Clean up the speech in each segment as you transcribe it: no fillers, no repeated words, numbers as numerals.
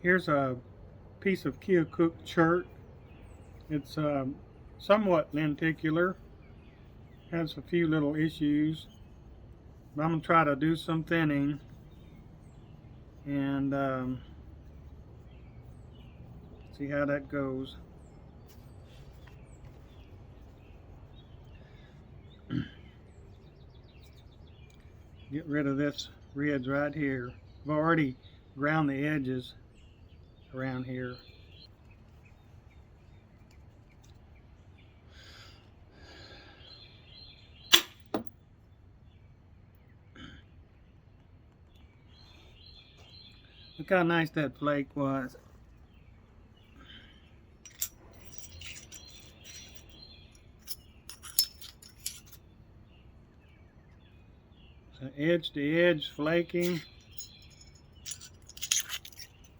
Here's a piece of Keokuk chert. It's somewhat lenticular, has a few little issues, but I'm going to try to do some thinning and see how that goes. Get rid of this ridge right here. I've already ground the edges around here. Look how nice that flake was. So edge to edge flaking.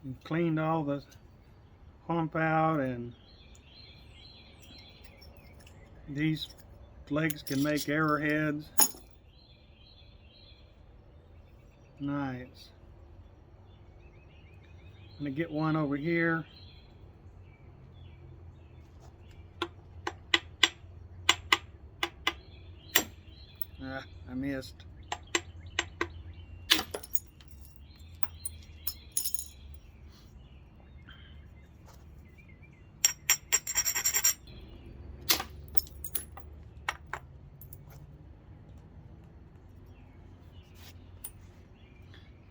And cleaned all the hump out, and these flakes can make arrowheads. Nice. I'm going to get one over here. I missed.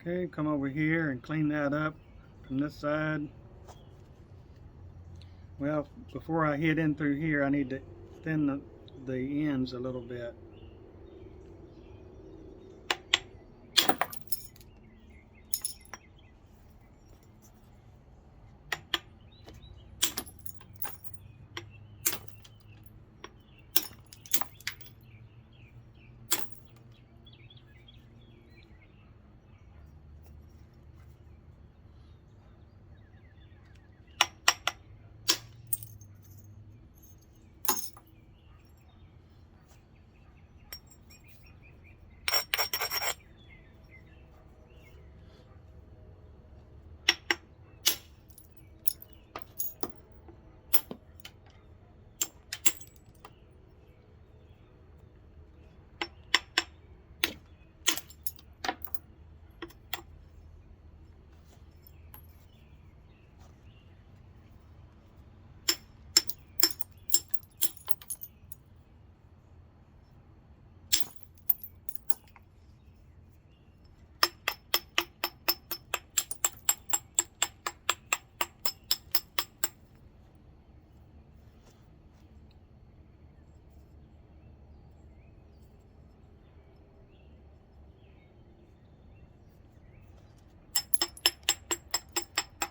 Okay, come over here and clean that up from this side. Well, before I hit in through here, I need to thin the ends a little bit.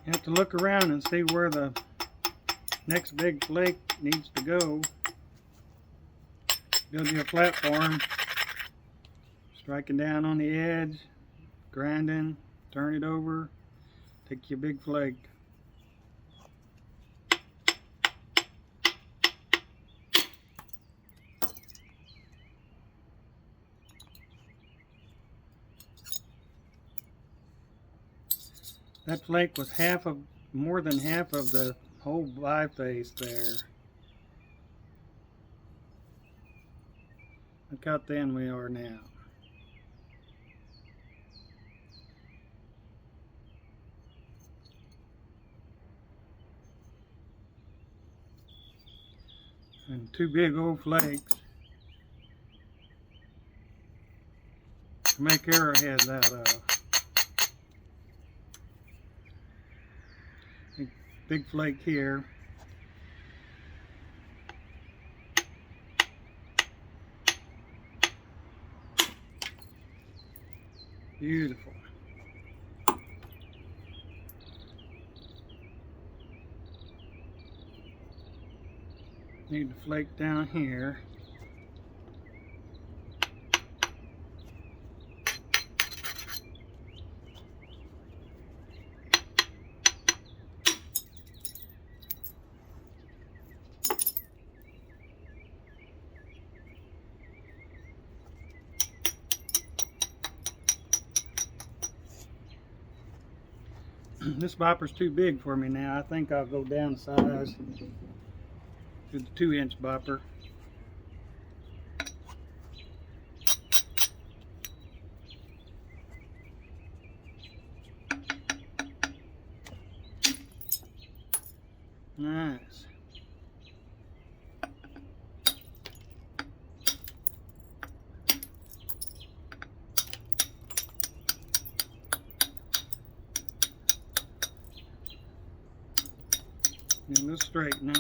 You have to look around and see where the next big flake needs to go. Build you a platform, striking down on the edge, grinding, turn it over, take your big flake. That flake was more than half of the whole biface there. Look how thin we are now. And two big old flakes to make arrowheads out of. Big flake here. Beautiful. Need the flake down here. This bopper's too big for me now. I think I'll go downsize to the 2-inch bopper. Nice. And this straight now.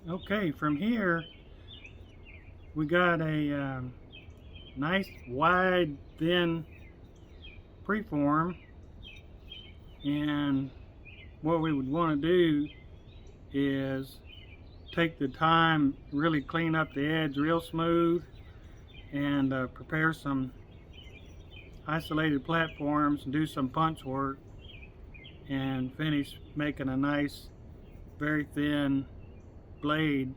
Okay, from here we got a nice wide thin preform, and what we would want to do is take the time, really clean up the edge real smooth, and prepare some isolated platforms and do some punch work and finish making a nice very thin blade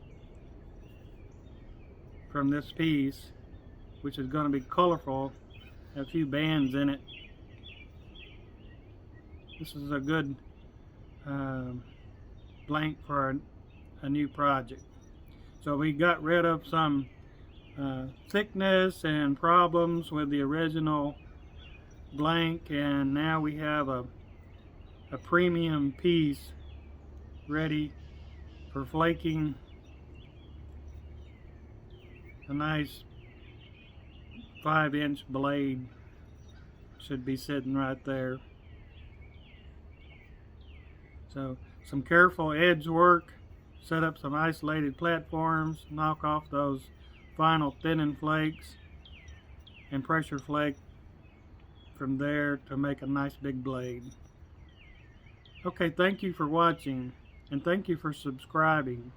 from this piece, which is going to be colorful, a few bands in it. This is a good blank for a new project. So we got rid of some thickness and problems with the original blank, and now we have a premium piece ready for flaking. A nice 5-inch blade should be sitting right there. So some careful edge work, set up some isolated platforms, knock off those final thinning flakes, and pressure flake from there to make a nice big blade. Okay, thank you for watching, and thank you for subscribing.